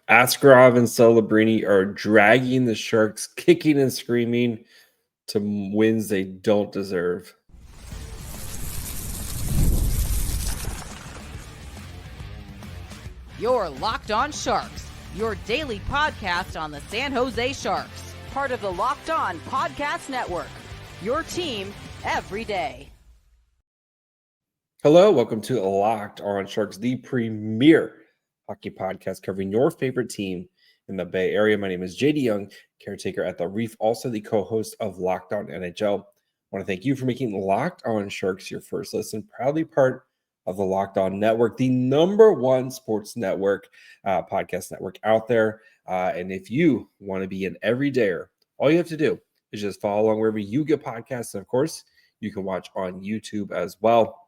Askarov and Celebrini are dragging the Sharks, kicking and screaming to wins they don't deserve. You're Locked On Sharks, your daily podcast on the San Jose Sharks, part of the Locked On Podcast Network, your team every day. Hello, welcome to Locked On Sharks, the premier hockey podcast covering your favorite team in the Bay Area. My name is JD Young, caretaker at the Reef, also the co-host of Locked On NHL. I want to thank you for making Locked On Sharks your first listen, proudly part of the Locked On Network, the number one sports network, podcast network out there. And if you want to be an everydayer, all you have to do is just follow along wherever you get podcasts. And of course, you can watch on YouTube as well.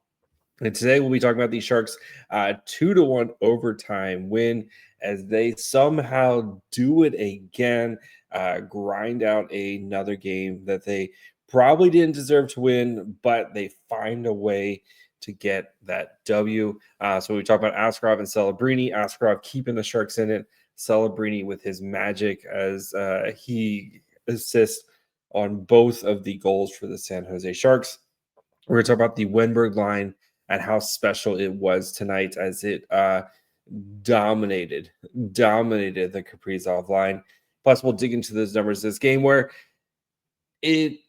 And today we'll be talking about the Sharks' 2-1 overtime win as they somehow do it again, grind out another game that they probably didn't deserve to win, but they find a way to get that W. So we talk about Askarov and Celebrini. Askarov keeping the Sharks in it. Celebrini with his magic as he assists on both of the goals for the San Jose Sharks. We're going to talk about the Wennberg line and how special it was tonight as it dominated the Kaprizov line. Plus, we'll dig into those numbers this game where it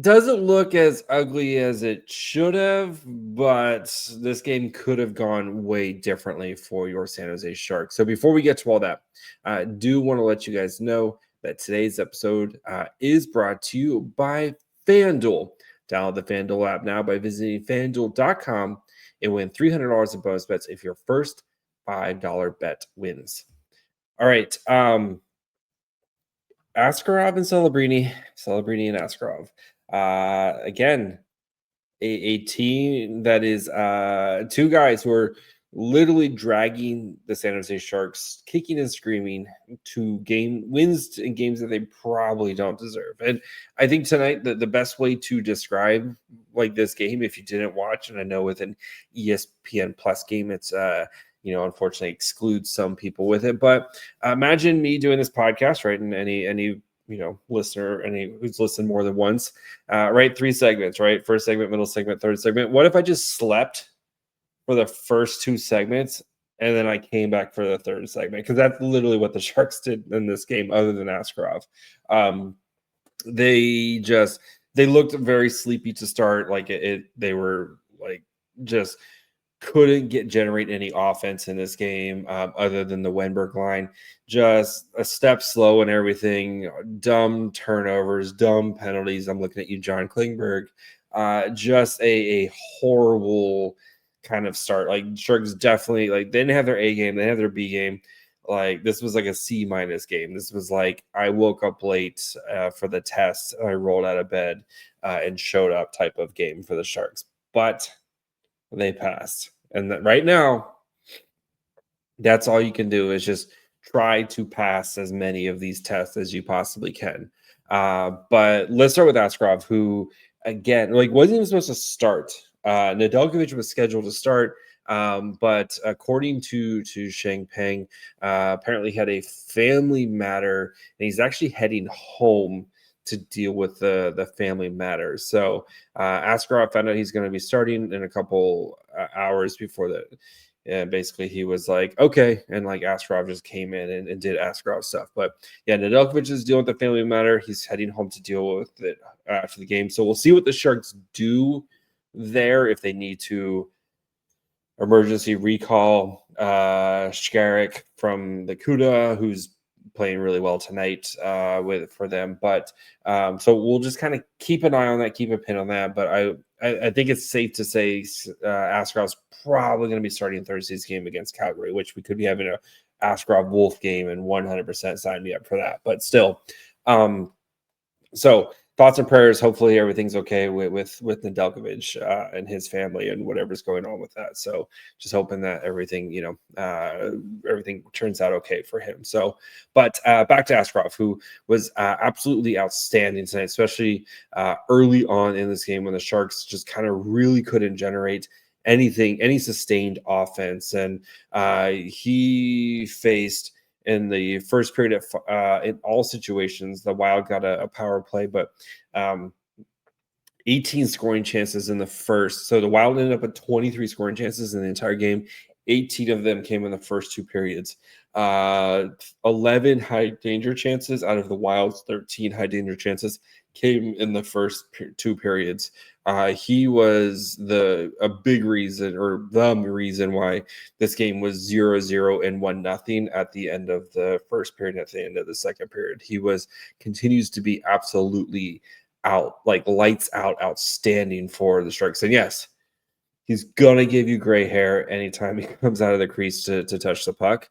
doesn't look as ugly as it should have, but this game could have gone way differently for your San Jose Sharks. So before we get to all that, I do want to let you guys know that today's episode is brought to you by FanDuel. Download the FanDuel app now by visiting FanDuel.com and win $300 in bonus bets if your first $5 bet wins. All right. Askarov and Celebrini and Askarov. Again, a team that is two guys who are literally dragging the San Jose Sharks, kicking and screaming to wins in games that they probably don't deserve. And I think tonight the best way to describe like this game, if you didn't watch, and I know with an ESPN Plus game, it's unfortunately excludes some people with it. But imagine me doing this podcast, right? And any listener, who's listened more than once, right? 3 segments, right? First segment, middle segment, third segment. What if I just slept for the first 2 segments and then I came back for the third segment? Because that's literally what the Sharks did in this game, other than Askarov. They looked very sleepy to start. They were like just couldn't generate any offense in this game other than the Wennberg line. Just a step slow and everything. Dumb turnovers, dumb penalties. I'm looking at you, John Klingberg. Just a horrible kind of start. Like Sharks definitely they didn't have their A game, they have their B game. Like this was like a C- game. This was like I woke up late for the test, I rolled out of bed and showed up type of game for the Sharks. But they passed. And right now, that's all you can do is just try to pass as many of these tests as you possibly can. But let's start with Askarov, who again wasn't even supposed to start. Nedeljkovic was scheduled to start, but according to Shang Peng, apparently had a family matter, and he's actually heading home to deal with the family matters. So Askarov found out he's going to be starting in a couple hours before that. And basically he was like, okay. And Askarov just came in and did Askarov stuff. But yeah, Nedeljkovic is dealing with the family matter. He's heading home to deal with it after the game. So we'll see what the Sharks do there, if they need to emergency recall Shakir from the CUDA, who's playing really well tonight for them. But so we'll just kind of keep an eye on that, keep a pin on that. But I think it's safe to say Askarov's probably going to be starting Thursday's game against Calgary, which we could be having a Askarov Wolf game, and 100% sign me up for that. But still, so thoughts and prayers. Hopefully everything's okay with Nedeljkovic and his family and whatever's going on with that. So just hoping that everything, everything turns out okay for him. So, but back to Askarov, who was absolutely outstanding tonight, especially early on in this game when the Sharks just kind of really couldn't generate any sustained offense. And he faced in the first period in all situations, the Wild got a power play, but 18 scoring chances in the first. So the Wild ended up with 23 scoring chances in the entire game. 18 of them came in the first two periods. 11 high danger chances out of the Wild's 13 high danger chances came in the first two periods. He was a big reason, or the reason why this game was 0-0 and 1-0 at the end of the first period, at the end of the second period. He continues to be absolutely lights out, outstanding for the Sharks. And yes, he's gonna give you gray hair anytime he comes out of the crease to touch the puck,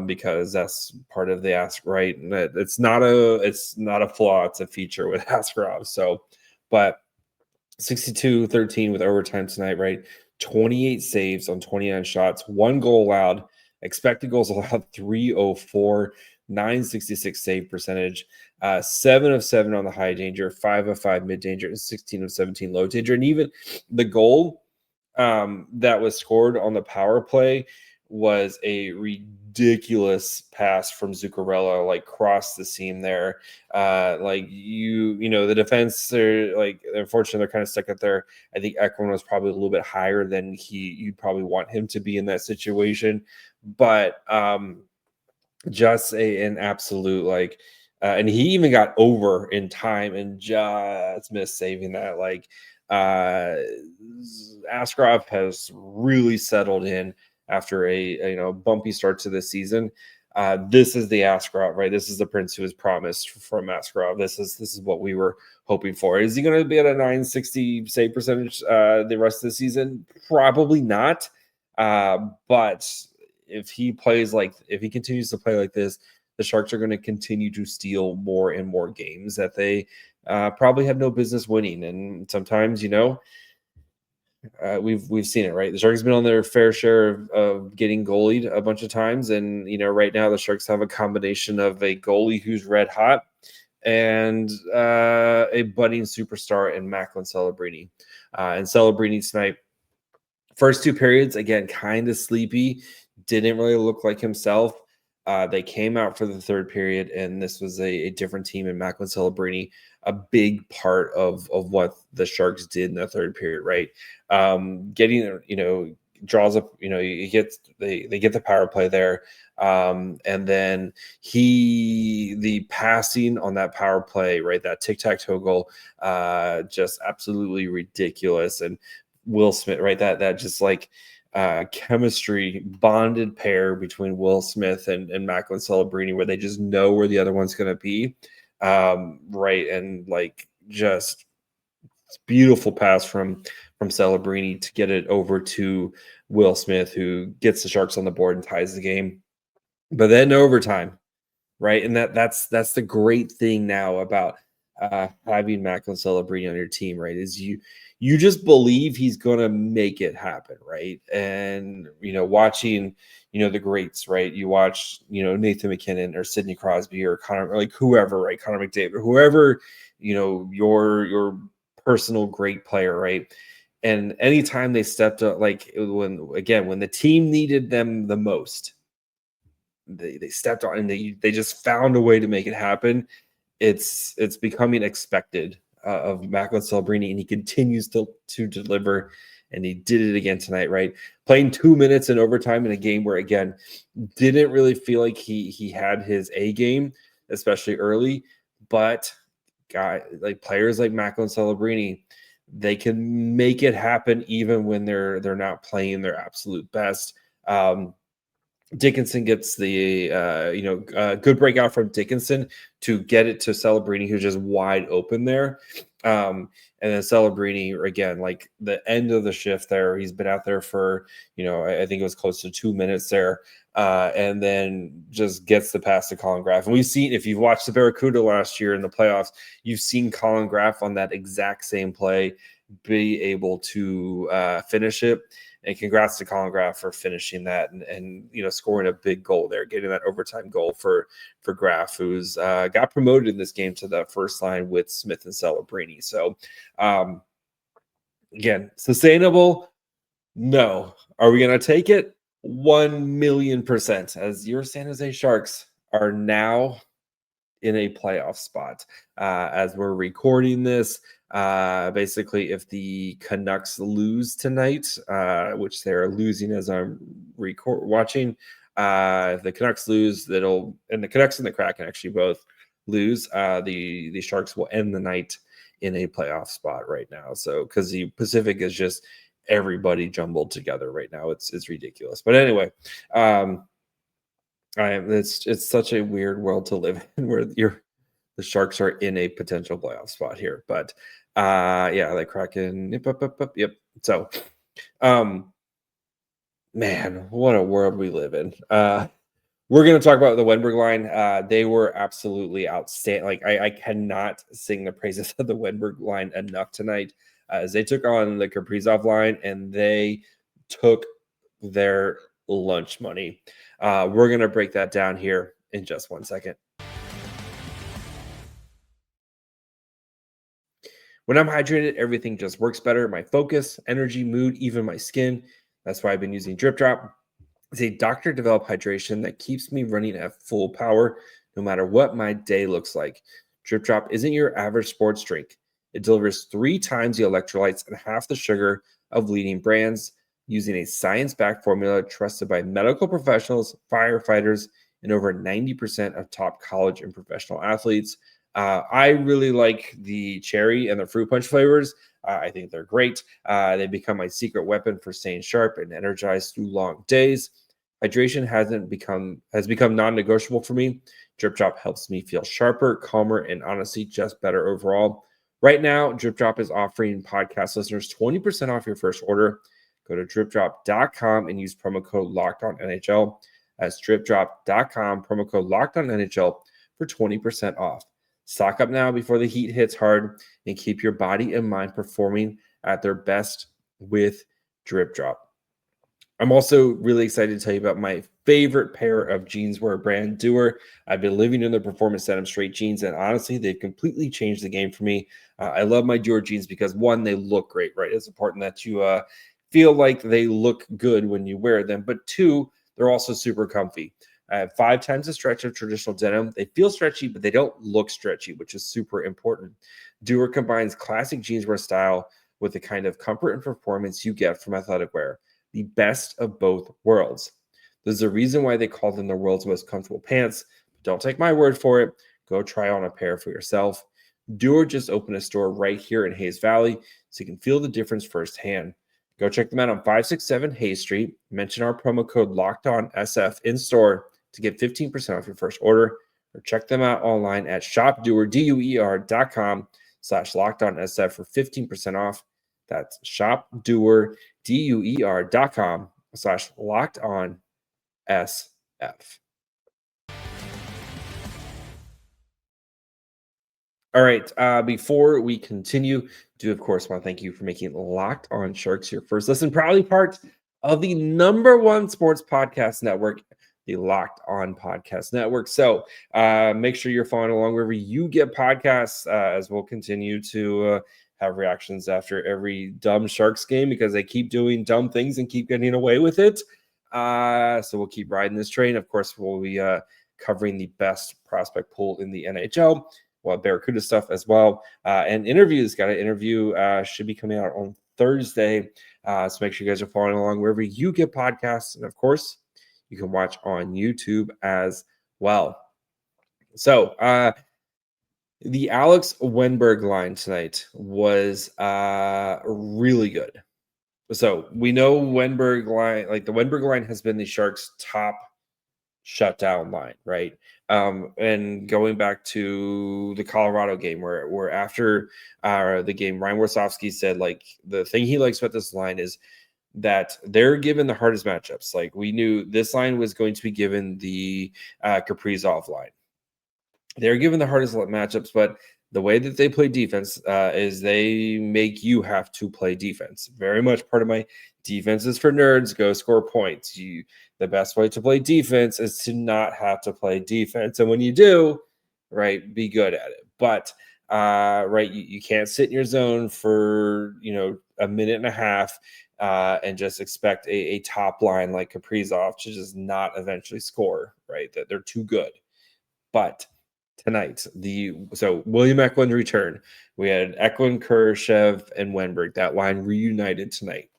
because that's part of the ask, right? It's not a flaw; it's a feature with Askarov. So, but 62-13 with overtime tonight, right? 28 saves on 29 shots, 1 goal allowed, expected goals allowed 304, 966 save percentage, 7 of 7 on the high danger, 5 of 5 mid danger, and 16 of 17 low danger. And even the goal that was scored on the power play was a ridiculous pass from Zuccarello, like crossed the seam there. The defense are unfortunately they're kind of stuck up there. I think Eklund was probably a little bit higher than you'd probably want him to be in that situation, but just an absolute and he even got over in time and just missed saving that. Askarov has really settled in after a bumpy start to the season. This is the Askarov, right? This is the prince who was promised from Askarov. This is what we were hoping for. Is he going to be at a 960 save percentage the rest of the season? Probably not. But if he continues to play like this, the Sharks are going to continue to steal more and more games that they probably have no business winning. And sometimes, we've seen it, right? The Sharks have been on their fair share of getting goalied a bunch of times. And, right now the Sharks have a combination of a goalie who's red hot and a budding superstar in Macklin Celebrini. And Celebrini tonight, first two periods, again, kind of sleepy, didn't really look like himself. They came out for the third period, and this was a different team in Macklin Celebrini, a big part of what the Sharks did in the third period, right? Draws up, they get the power play there. And then the passing on that power play, right? That tic-tac-toe goal, just absolutely ridiculous. And Will Smith, right? That just chemistry bonded pair between Will Smith and Macklin Celebrini, where they just know where the other one's going to be, right? And just beautiful pass from Celebrini to get it over to Will Smith, who gets the Sharks on the board and ties the game. But then overtime, right? And that's the great thing now about having Macklin Celebrini on your team, right? Is you just believe he's going to make it happen, right? And, watching, the greats, right? You watch, Nathan McKinnon or Sidney Crosby or Connor, whoever, right? Connor McDavid, whoever, your personal great player, right? And anytime they stepped up, when the team needed them the most, they stepped on and they just found a way to make it happen. It's becoming expected of Macklin Celebrini, and he continues to deliver, and he did it again tonight, right? Playing 2 minutes in overtime in a game where, again, didn't really feel like he had his A game, especially early, but players like Macklin Celebrini, they can make it happen even when they're not playing their absolute best. Dickinson gets the good breakout from Dickinson to get it to Celebrini, who's just wide open there. And then Celebrini, again, the end of the shift there, he's been out there for, I think it was close to 2 minutes there, and then just gets the pass to Colin Graff. And we've seen, if you've watched the Barracuda last year in the playoffs, you've seen Colin Graff on that exact same play be able to finish it. And congrats to Colin Graff for finishing that and scoring a big goal there, getting that overtime goal for Graff, who's got promoted in this game to the first line with Smith and Celebrini. So again, sustainable, No. Are we going to take it? 1,000,000%. As your San Jose Sharks are now in a playoff spot. As we're recording this, basically, if the Canucks lose tonight, which they're losing as I'm watching, if the Canucks lose, and the Canucks and the Kraken actually both lose, the Sharks will end the night in a playoff spot right now. So, because the Pacific is just everybody jumbled together right now, it's ridiculous. But anyway, it's such a weird world to live in where the Sharks are in a potential playoff spot here. But yeah, the Kraken. Yep. So man, what a world we live in. We're going to talk about the Wennberg line. They were absolutely outstanding. Like I cannot sing the praises of the Wennberg line enough tonight, as they took on the Kaprizov line and they took their lunch money. We're going to break that down here in just 1 second. When I'm hydrated, everything just works better. My focus, energy, mood, even my skin. That's why I've been using Drip Drop. It's a doctor-developed hydration that keeps me running at full power no matter what my day looks like. Drip Drop isn't your average sports drink. It delivers 3 times the electrolytes and half the sugar of leading brands using a science-backed formula trusted by medical professionals, firefighters, and over 90% of top college and professional athletes. I really like the cherry and the fruit punch flavors. I think they're great. They become my secret weapon for staying sharp and energized through long days. Hydration has become non-negotiable for me. Drip Drop helps me feel sharper, calmer, and honestly just better overall. Right now, Drip Drop is offering podcast listeners 20% off your first order. Go to dripdrop.com and use promo code LOCKEDONNHL. That's dripdrop.com, promo code LOCKEDONNHL for 20% off. Stock up now before the heat hits hard and keep your body and mind performing at their best with Drip Drop. I'm also really excited to tell you about my favorite pair of jeanswear brand, Doer. I've been living in the performance denim straight jeans, and honestly, they've completely changed the game for me. I love my Doer jeans because, one, they look great, right? It's important that you feel like they look good when you wear them, but two, they're also super comfy. I have 5 times the stretch of traditional denim. They feel stretchy, but they don't look stretchy, which is super important. Doer combines classic jeanswear style with the kind of comfort and performance you get from athletic wear. The best of both worlds. There's a reason why they call them the world's most comfortable pants. Don't take my word for it. Go try on a pair for yourself. Doer just opened a store right here in Hayes Valley, so you can feel the difference firsthand. Go check them out on 567 Hayes Street. Mention our promo code LOCKEDONSF in store to get 15% off your first order, or check them out online at shopdoer.com/LockedOnSF for 15% off. That's shopdoer.com/LockedOnSF. All right. Before we continue, do of course want to thank you for making Locked On Sharks your first listen, proudly part of the #1 sports podcast network, the Locked On Podcast Network. So make sure you're following along wherever you get podcasts, as we'll continue to have reactions after every dumb Sharks game because they keep doing dumb things and keep getting away with it. So we'll keep riding this train. Of course, we'll be covering the best prospect pool in the NHL. Well, Barracuda stuff as well. And interviews, got an interview, should be coming out on Thursday. So make sure you guys are following along wherever you get podcasts. And of course, you can watch on YouTube as well. So the Alex Wennberg line tonight was really good. So we know Wennberg line, like the Wennberg line has been the Sharks' top shutdown line, right? And going back to the Colorado game where after the game, Ryan Warsofsky said, like, the thing he likes about this line is that they're given the hardest matchups. Like, we knew this line was going to be given the Kaprizov line. They're given the hardest matchups, but the way that they play defense is they make you have to play defense. Very much part of my defense is for nerds. Go score points. The best way to play defense is to not have to play defense. And when you do, right, be good at it. But, right, you can't sit in your zone for, a minute and a half and just expect a top line like Kaprizov to just not eventually score, right? That they're too good. But tonight, William Eklund return. We had Eklund-Kurashev and Wennberg. That line reunited tonight.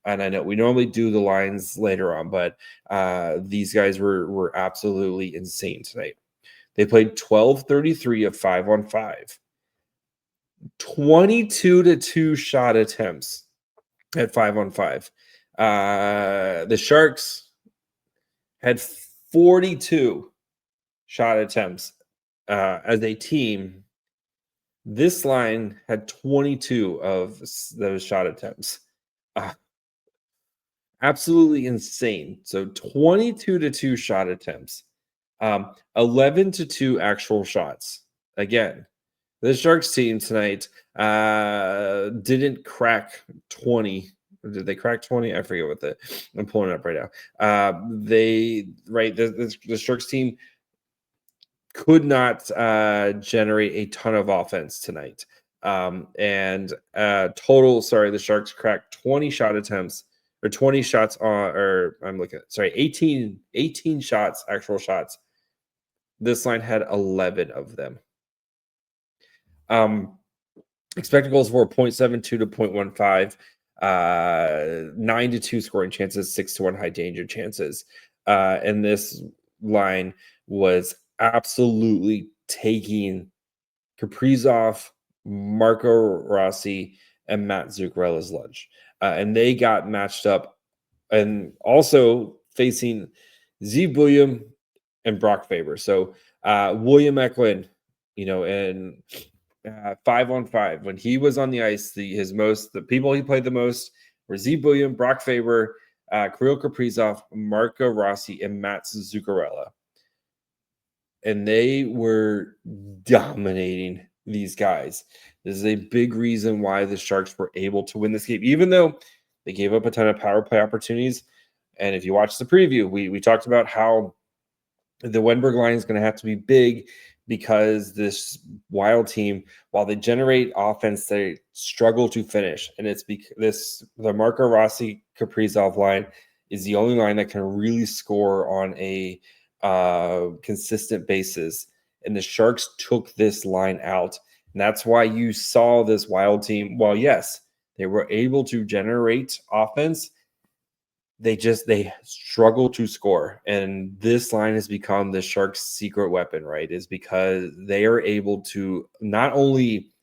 And I know we normally do the lines later on, but these guys were absolutely insane tonight. They played 12-33 of 5-on-5, 22-2 shot attempts at 5-on-5. The Sharks had 42 shot attempts as a team. This line had 22 of those shot attempts. Absolutely insane. So 22-2 shot attempts, 11-2 actual shots. Again, the Sharks team tonight didn't crack 20. Did they crack 20? I forget what I'm pulling it up right now. The Sharks team could not generate a ton of offense tonight. The Sharks cracked 20 shot attempts, or 20 shots on, 18 shots, actual shots. This line had 11 of them. Expected goals for 0.72 to 0.15, 9-2 scoring chances, 6-1 high danger chances. And this line was absolutely taking Kaprizov, Marco Rossi, and Matt Zuccarella's lunch. And they got matched up and also facing Zeev William and Brock Faber. So William Eklund, and 5-on-5, when he was on the ice, the people he played the most were Zeev William, Brock Faber, Kirill Kaprizov, Marco Rossi, and Matt Zuccarella. And they were dominating these guys. This is a big reason why the Sharks were able to win this game, even though they gave up a ton of power play opportunities. And if you watch the preview, we talked about how the Wennberg line is going to have to be big because this Wild team, while they generate offense, they struggle to finish. And it's because the Marco Rossi Kaprizov line is the only line that can really score on a consistent basis. And the Sharks took this line out. And that's why you saw this Wild team. Well, yes, they were able to generate offense. They struggle to score. And this line has become the Sharks' secret weapon, right? Is because they are able to not only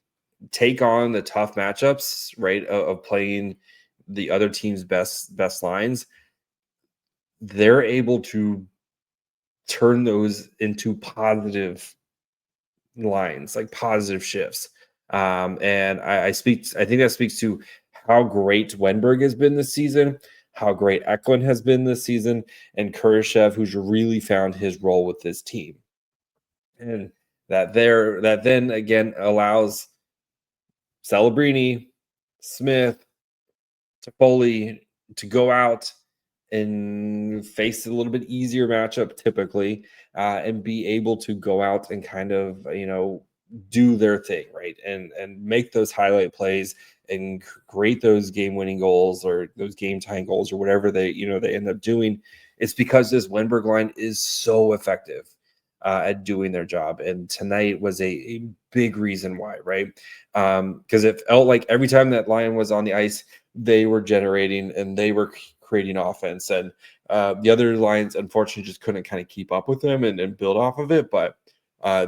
take on the tough matchups, right, of playing the other team's best lines, they're able to turn those into positive lines, like positive shifts. And I think that speaks to how great Wennberg has been this season, how great Eklund has been this season, and Kurashev, who's really found his role with this team. And that then again allows Celebrini, Smith, Toffoli to go out and face a little bit easier matchup typically, and be able to go out and kind of, do their thing, right? And make those highlight plays and create those game-winning goals or those game-tying goals or whatever they end up doing. It's because this Wennberg line is so effective at doing their job. And tonight was a big reason why, right? Because it felt like every time that line was on the ice, they were generating and they were creating offense. And the other lines, unfortunately, just couldn't kind of keep up with them and build off of it. But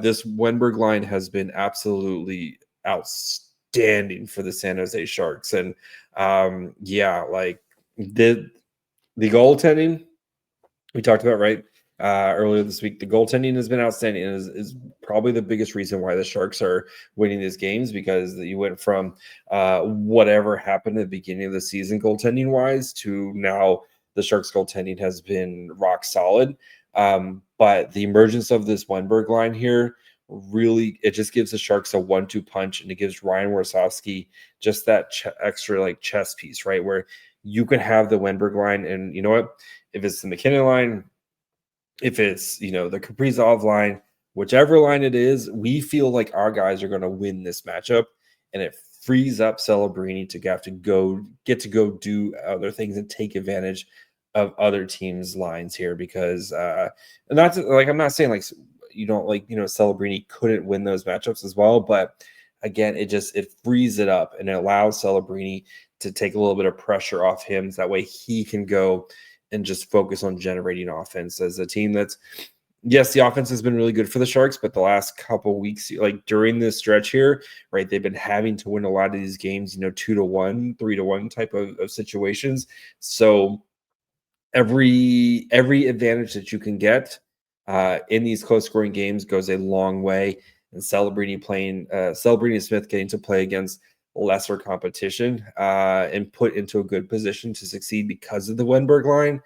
this Wennberg line has been absolutely outstanding for the San Jose Sharks. And the goaltending we talked about, right? Earlier this week, the goaltending has been outstanding and is probably the biggest reason why the Sharks are winning these games, because you went from whatever happened at the beginning of the season goaltending wise to now the Sharks goaltending has been rock solid. But the emergence of this Wennberg line here, really, it just gives the Sharks a 1-2 punch, and it gives Ryan Warsofsky just that extra chess piece, right? Where you can have the Wennberg line, and you know what? If it's the McKinnon line, if it's, the Kaprizov line, whichever line it is, we feel like our guys are going to win this matchup. And it frees up Celebrini to get to go do other things and take advantage of other teams' lines here, because not to, like, I'm not saying like you don't, like, Celebrini couldn't win those matchups as well, but again, it frees it up and it allows Celebrini to take a little bit of pressure off him, so that way he can go and just focus on generating offense as a team that's, yes, the offense has been really good for the Sharks, but the last couple weeks, like during this stretch here, right, they've been having to win a lot of these games, 2-1, 3-1 type of situations. So every advantage that you can get in these close scoring games goes a long way. And Celebrini and Smith getting to play against lesser competition and put into a good position to succeed because of the Wennberg line.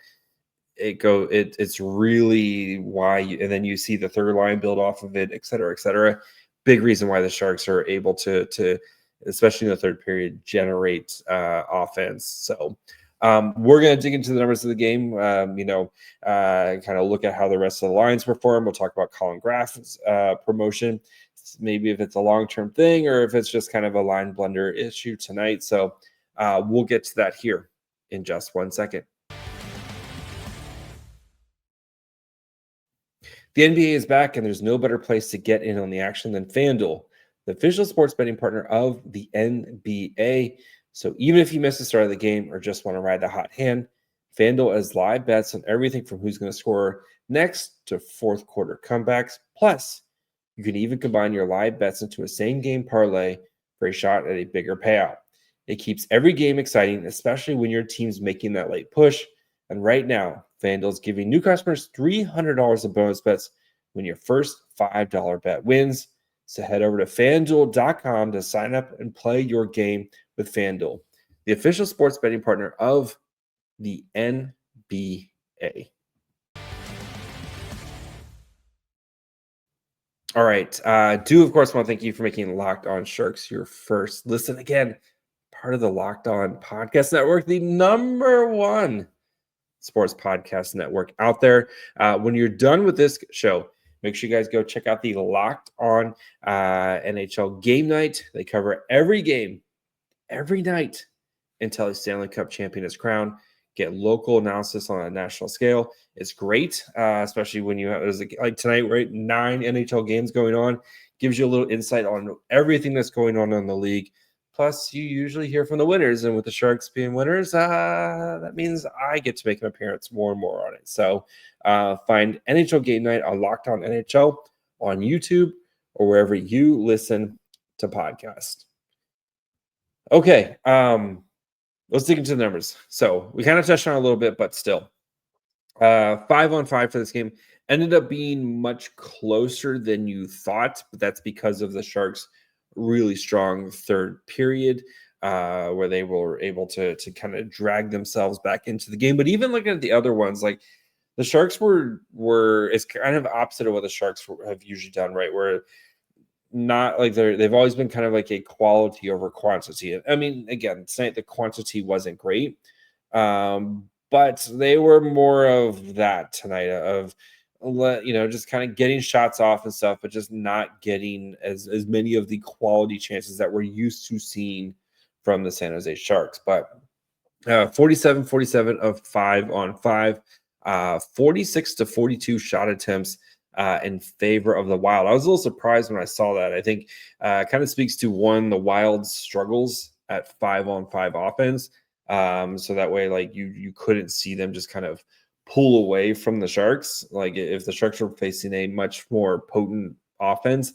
It's really why and then you see the third line build off of it, et cetera, et cetera. Big reason why the Sharks are able to especially in the third period, generate offense. So we're going to dig into the numbers of the game, kind of look at how the rest of the lines perform. We'll talk about Colin Graff's promotion, maybe if it's a long-term thing or if it's just kind of a line blunder issue tonight. So we'll get to that here in just 1 second. The NBA is back, and there's no better place to get in on the action than FanDuel, the official sports betting partner of the NBA. So even if you miss the start of the game or just want to ride the hot hand, FanDuel has live bets on everything from who's going to score next to fourth quarter comebacks. Plus, you can even combine your live bets into a same-game parlay for a shot at a bigger payout. It keeps every game exciting, especially when your team's making that late push. And right now, FanDuel is giving new customers $300 in bonus bets when your first $5 bet wins. So head over to FanDuel.com to sign up and play your game with FanDuel, the official sports betting partner of the NBA. All right. Do, of course, want to thank you for making Locked On Sharks your first listen. Again, part of the Locked On Podcast Network, the number one sports podcast network out there. When you're done with this show, make sure you guys go check out the Locked On NHL Game Night. They cover every game, every night until a Stanley Cup champion is crowned. Get local analysis on a national scale. It's great, especially when you have, like tonight, right? 9 NHL games going on. Gives you a little insight on everything that's going on in the league. Plus, you usually hear from the winners, and with the Sharks being winners, that means I get to make an appearance more and more on it. So find NHL Game Night on Locked On NHL on YouTube or wherever you listen to podcasts. Okay, let's dig into the numbers. So we kind of touched on it a little bit, but still. 5-on-5 for this game ended up being much closer than you thought, but that's because of the Sharks' really strong third period, where they were able to kind of drag themselves back into the game. But even looking at the other ones, like the Sharks were it's kind of opposite of what the Sharks have usually done, right? Where not like they've always been kind of like a quality over quantity. I mean, again, tonight the quantity wasn't great, but they were more of that tonight of just kind of getting shots off and stuff, but just not getting as many of the quality chances that we're used to seeing from the San Jose Sharks. But 47-47 of 5-on-5, 46-42 shot attempts in favor of the Wild. I was a little surprised when I saw that. I think kind of speaks to the Wild's struggles at 5-on-5 offense. So that way, like you couldn't see them just kind of pull away from the Sharks. Like if the Sharks were facing a much more potent offense,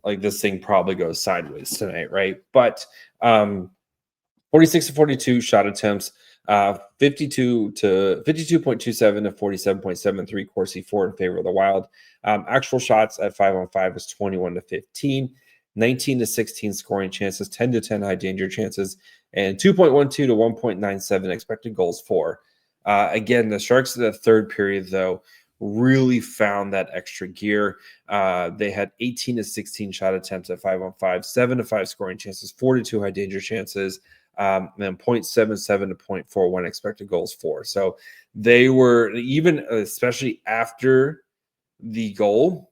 like this thing probably goes sideways tonight, right? But 46-42 shot attempts, 52.27 to 47.73 Corsi for in favor of the Wild. Actual shots at 5-on-5 was 21-15, 19-16 scoring chances, 10-10 high danger chances, and 2.12 to 1.97 expected goals for. Again, the Sharks in the third period, though, really found that extra gear. They had 18-16 shot attempts at 5-on-5, 7-5 scoring chances, 4-2 high danger chances, and 0.77 to 0.41 expected goals for. So they were, even especially after the goal,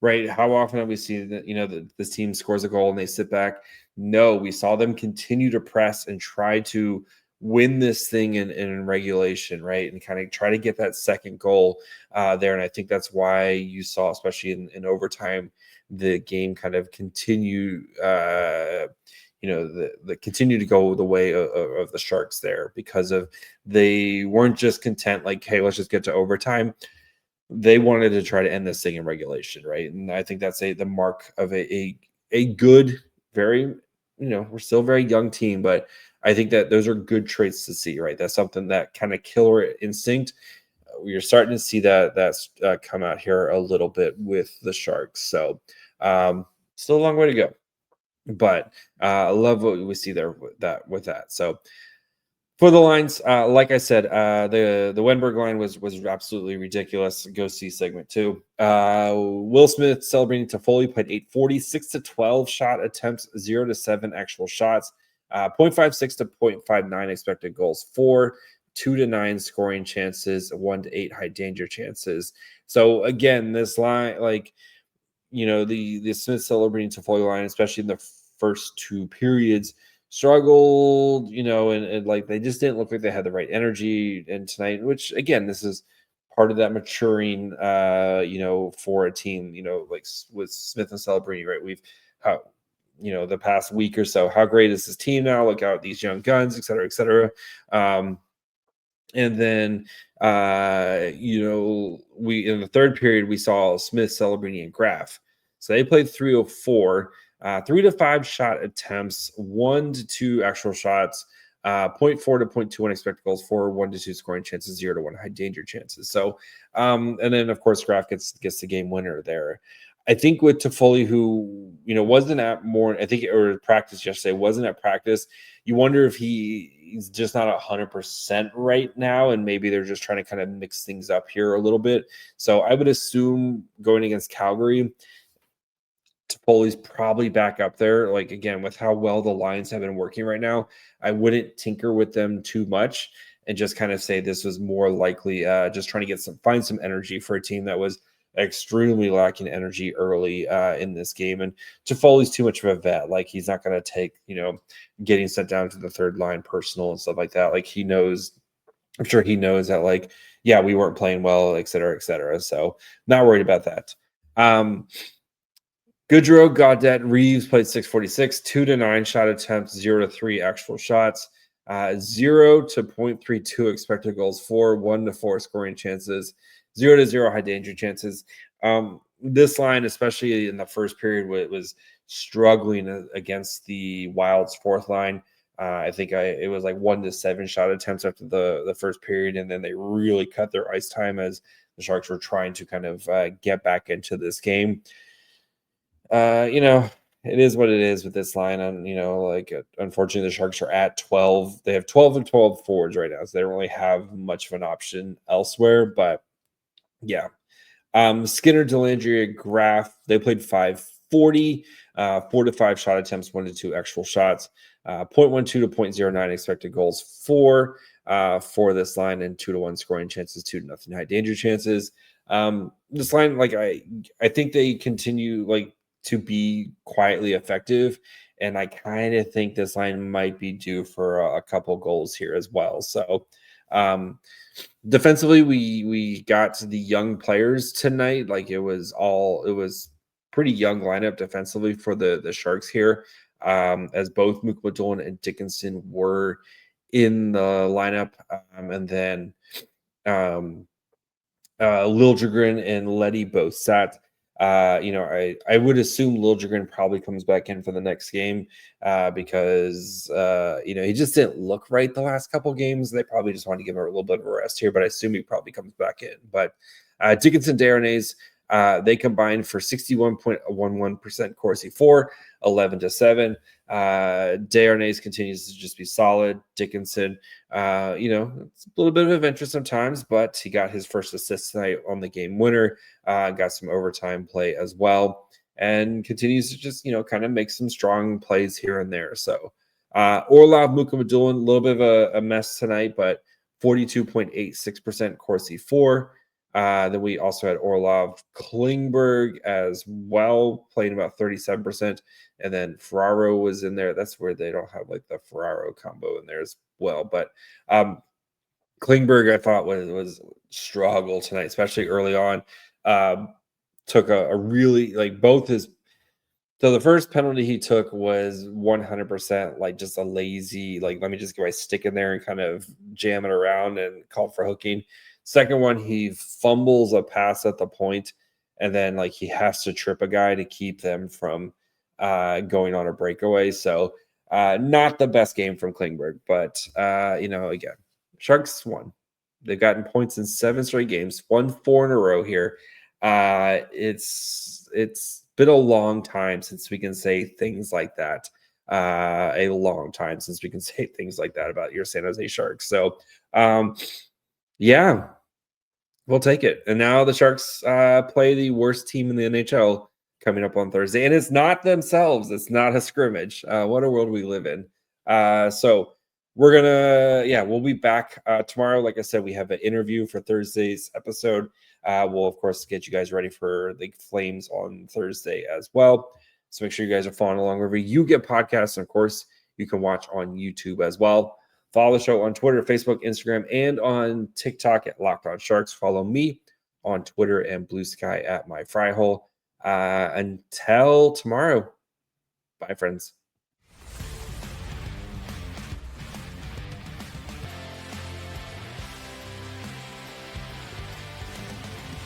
right? How often have we seen that, this team scores a goal and they sit back, No, we saw them continue to press and try to win this thing in regulation, right? And kind of try to get that second goal there. And I think that's why you saw, especially in overtime, the game kind of continue, the continue to go the way of the Sharks there, because of they weren't just content like, hey, let's just get to overtime. They wanted to try to end this thing in regulation, right? And I think that's the mark of a good, very, we're still a very young team, but I think that those are good traits to see, right? That's something, that kind of killer instinct. You're starting to see that's come out here a little bit with the Sharks. So still a long way to go, but I love what we see there with that. So for the lines, like I said, the Wennberg line was absolutely ridiculous. Go see segment 2. Will Smith, Celebrini, Toffoli played 840, 6-12 shot attempts, 0-7 actual shots, 0.56 to 0.59 expected goals, 2-9 scoring chances, 1-8 high danger chances. So again, this line, like, the Smith, Celebrini, Toffoli line, especially in the first 2 periods, struggled, and like they just didn't look like they had the right energy. And tonight, which again, this is part of that maturing, for a team, like with Smith and Celebrini, right? We've how, the past week or so, how great is this team now? Look out, these young guns, et cetera, et cetera. And then, we in the third period, we saw Smith, Celebrini, and Graf. So they played 304. 3-5 shot attempts, 1-2 actual shots, 0.4 to 0.21 expected goals, 1-2 scoring chances, 0-1 high danger chances. So, and then of course Graf gets the game winner there. I think with Toffoli, who wasn't at more, I think, or practice yesterday, wasn't at practice. You wonder if he's just not 100% right now, and maybe they're just trying to kind of mix things up here a little bit. So I would assume going against Calgary, Toffoli's probably back up there. Like, again, with how well the Lions have been working right now, I wouldn't tinker with them too much and just kind of say this was more likely just trying to find some energy for a team that was extremely lacking energy early in this game. And Toffoli's too much of a vet. Like, he's not going to take, getting sent down to the third line personal and stuff like that. Like, I'm sure he knows that, like, yeah, we weren't playing well, et cetera, et cetera. So not worried about that. Goodrow, Gaudette, Reeves played 646, 2-9 shot attempts, 0-3 actual shots, 0 to 0.32 expected goals, 1-4 scoring chances, 0-0 high danger chances. This line, especially in the first period, was struggling against the Wild's fourth line. I think it was like 1-7 shot attempts after the first period, and then they really cut their ice time as the Sharks were trying to kind of get back into this game. It is what it is with this line. And, unfortunately, the Sharks are at 12. They have 12 and 12 forwards right now, so they don't really have much of an option elsewhere. But, yeah. Skinner, Dellandrea, Graf, they played 540, 4-5 shot attempts, 1-2 actual shots, 0.12 to 0.09 expected goals, 4 for this line, and 2-1 scoring chances, 2-0 high danger chances. This line, like, I think they continue, like, to be quietly effective, and I kind of think this line might be due for a couple goals here as well. So defensively, we got the young players tonight. Like, it was pretty young lineup defensively for the Sharks here, as both Mukhamadullin and Dickinson were in the lineup, and then Liljegren and Leddy both sat. I would assume Liljegren probably comes back in for the next game because he just didn't look right the last couple games. They probably just want to give him a little bit of a rest here, but I assume he probably comes back in. But Dickinson, Darnay's, they combined for 61.11% Corsi 4, 11-7. Darnay's continues to just be solid. Dickinson, it's a little bit of adventure sometimes, but he got his first assist tonight on the game winner, got some overtime play as well, and continues to just, kind of make some strong plays here and there. So Orlov, Mukhamadullin, a little bit of a mess tonight, but 42.86% Corsi 4, Then we also had Orlov Klingberg as well, playing about 37%. And then Ferraro was in there. That's where they don't have like the Ferraro combo in there as well. But Klingberg, I thought was struggle tonight, especially early on. Took a really like both his. So the first penalty he took was 100% like just a lazy, like, let me just get my stick in there and kind of jam it around and call for hooking. Second one, he fumbles a pass at the point, and then like he has to trip a guy to keep them from going on a breakaway. So not the best game from Klingberg, but again, Sharks won. They've gotten points in 7 straight games, won 4 in a row here. It's been a long time since we can say things like that. A long time since we can say things like that about your San Jose Sharks. So, yeah, we'll take it. And now the Sharks play the worst team in the NHL coming up on Thursday. And it's not themselves. It's not a scrimmage. What a world we live in. So we're we'll be back tomorrow. Like I said, we have an interview for Thursday's episode. We'll, of course, get you guys ready for the Flames on Thursday as well. So make sure you guys are following along wherever you get podcasts. And, of course, you can watch on YouTube as well. Follow the show on Twitter, Facebook, Instagram, and on TikTok at Locked On Sharks. Follow me on Twitter and Blue Sky at My Fry Hole. Until tomorrow, bye, friends.